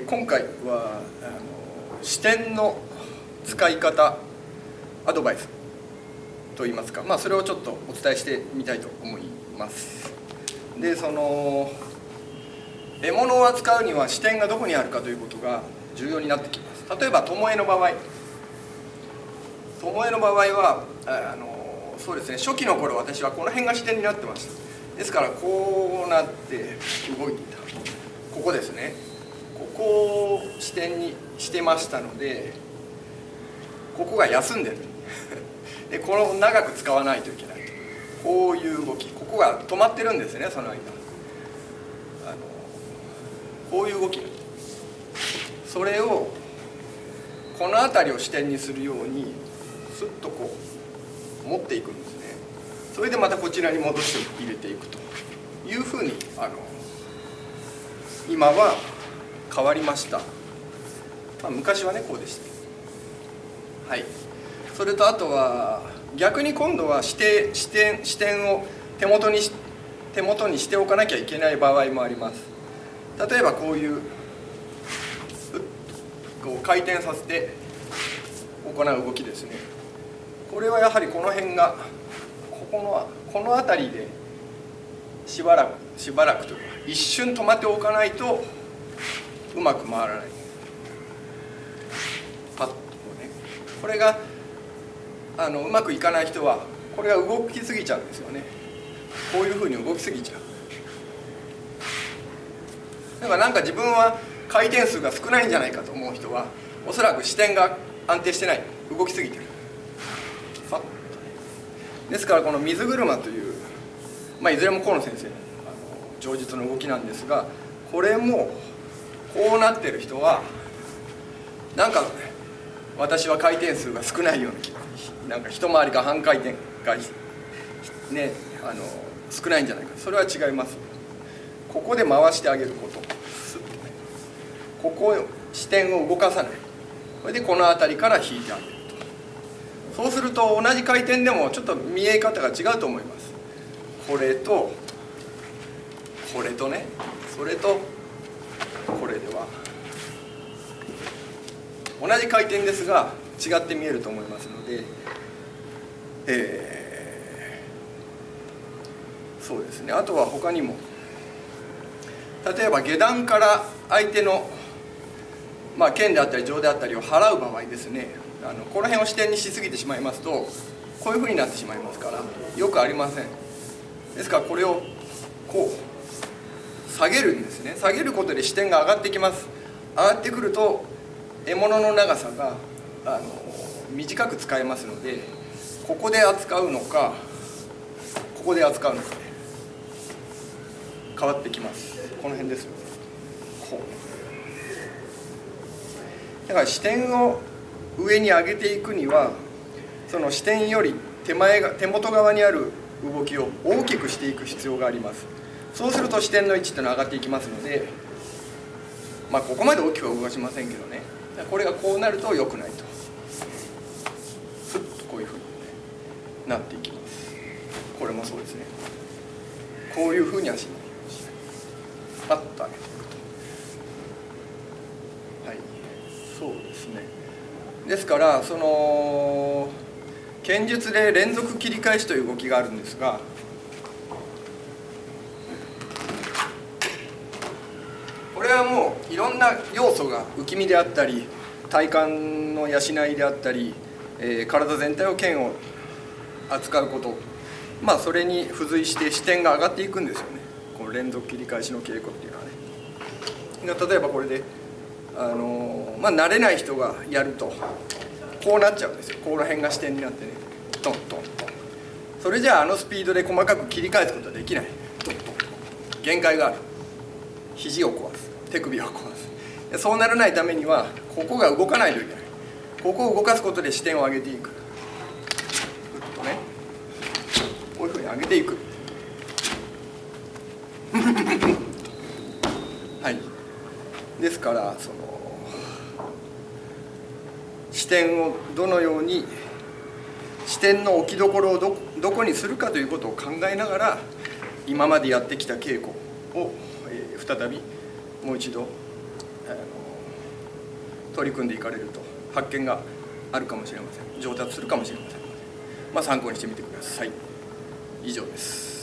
今回は視点の使い方アドバイスといいますか、それをちょっとお伝えしてみたいと思います。で獲物を扱うには視点がどこにあるかということが重要になってきます。例えば巴の場合はそうですね、初期の頃私はこの辺が視点になってました。ですからこうなって動いていた、ここですね、ここを視点にしてましたので、ここが休んでるでこれを長く使わないといけないと、こういう動き、ここが止まってるんですね。その間こういう動き、それをこの辺りを視点にするようにスッとこう持っていくんですね。それでまたこちらに戻して入れていくというふうに今は変わりました。昔はねこうでした。はい。それとあとは逆に今度は視点を手元にしておかなきゃいけない場合もあります。例えばこういう回転させて行う動きですね。これはやはりこの辺がこの辺りでしばらくというか一瞬止まっておかないとうまく回らない。パッとね、これがうまくいかない人はこれが動きすぎちゃうんですよね。こういうふうに動きすぎちゃう。だからなんか自分は回転数が少ないんじゃないかと思う人はおそらく視点が安定してない、動きすぎてる。ですからこの水車という、いずれも河野先生の上述の動きなんですが、これもこうなってる人はなんか私は回転数が少ないような気が、なんか一回りか半回転がね少ないんじゃないか。それは違います。ここで回してあげること、ここ視点を動かさない、それでこの辺りから引いてあげると。そうすると同じ回転でもちょっと見え方が違うと思います。これとね、それとこれでは同じ回転ですが違って見えると思いますので、そうですね。あとは他にも例えば下段から相手の剣であったり杖であったりを払う場合ですね、この辺を視点にしすぎてしまいますとこういうふうになってしまいますからよくありません。ですからこれをこう下げるんですね。下げることで視点が上がってきます。上がってくると獲物の長さが短く使えますので、ここで扱うのかここで扱うのかで変わってきます。この辺ですよね。こうだから視点を上に上げていくにはその視点より手元側にある動きを大きくしていく必要があります。そうすると視点の位置っていうのは上がっていきますので、ここまで大きくは動かしませんけどね、これがこうなると良くないと、スッとこういうふうになっていきます。これもそうですね。こういうふうに足にパッと上げていくと。はい、そうですね。ですから剣術で連続切り返しという動きがあるんですが、これはもういろんな要素が受け身であったり体幹の養いであったり、体全体を剣を扱うこと、それに付随して視点が上がっていくんですよね。この連続切り返しの稽古っていうのはね。例えばこれで慣れない人がやるとこうなっちゃうんですよ。この辺が視点になってね、トントントン。それじゃあスピードで細かく切り返すことはできない。トントントン。限界がある。肘を壊す、手首を壊す。そうならないためにはここが動かないといけない。ここを動かすことで視点を上げていく。とね、こういうふうに上げていくはい。ですから視点をどのように視点の置きどころをどこにするかということを考えながら今までやってきた稽古を再びもう一度取り組んでいかれると発見があるかもしれません。上達するかもしれませんので、参考にしてみてください。以上です。